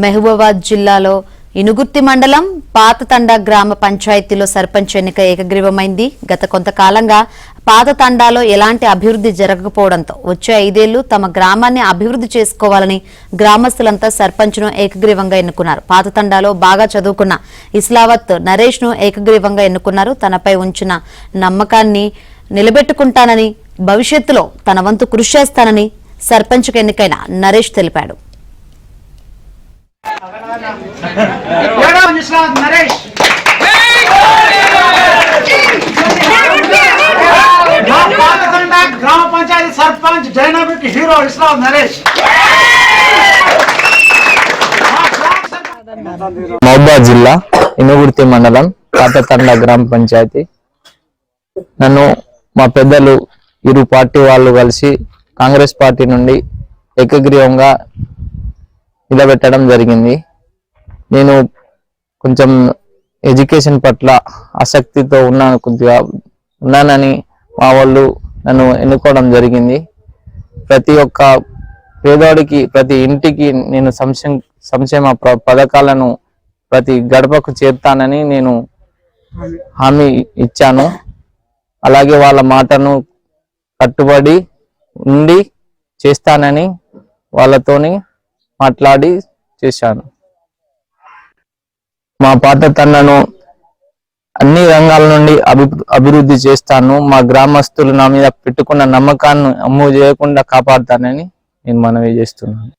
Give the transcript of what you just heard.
మహబూబాబాద్ జిల్లాలో ఇనుగుర్తి మండలం పాతతండా గ్రామ పంచాయతీలో సర్పంచ్ ఎన్నిక ఏకగ్రీవమైంది. గత కొంతకాలంగా పాతతండాలో ఎలాంటి అభివృద్ధి జరగకపోవడంతో వచ్చే 5 ఏళ్లు తమ గ్రామాన్ని అభివృద్ధి చేసుకోవాలని గ్రామస్తులంతా సర్పంచ్ను ఏకగ్రీవంగా ఎన్నుకున్నారు. పాతతండాలో బాగా చదువుకున్న ఇస్లావత్ నరేష్ ను ఏకగ్రీవంగా ఎన్నుకున్నారు. తనపై ఉంచిన నమ్మకాన్ని నిలబెట్టుకుంటానని, భవిష్యత్తులో తన వంతు కృషి చేస్తానని సర్పంచ్కు ఎన్నికైన నరేష్ తెలిపాడు. గ్రామ పంచాయతీ సర్పంచ్ డైనామిక్ హీరో ఇస్లాం నరేష్. మహబూబాబాద్ జిల్లా ఇనుగుర్తి మండలం పాతతండా గ్రామ పంచాయతీ. నన్ను మా పెద్దలు ఇరు పార్టీ వాళ్ళు కలిసి కాంగ్రెస్ పార్టీ నుండి ఏకగ్రీవంగా నిలబెట్టడం జరిగింది. నేను కొంచెం ఎడ్యుకేషన్ పట్ల ఆసక్తితో ఉన్నానని మా వాళ్ళు నన్ను ఎన్నుకోవడం జరిగింది. ప్రతి ఒక్క పేదవాడికి, ప్రతి ఇంటికి నేను సంక్షేమ పథకాలను ప్రతి గడపకు చేర్తానని నేను హామీ ఇచ్చాను. అలాగే వాళ్ళ మాటను కట్టుబడి ఉండి చేస్తానని వాళ్ళతోని మాట్లాడి చేశాను. మా పాతతండను అన్ని రంగాల నుండి అభివృద్ధి చేస్తాను. మా గ్రామస్తులు నా మీద పెట్టుకున్న నమ్మకాన్ని అమ్ము చేయకుండా కాపాడుతానని నేను మనవి చేస్తున్నాను.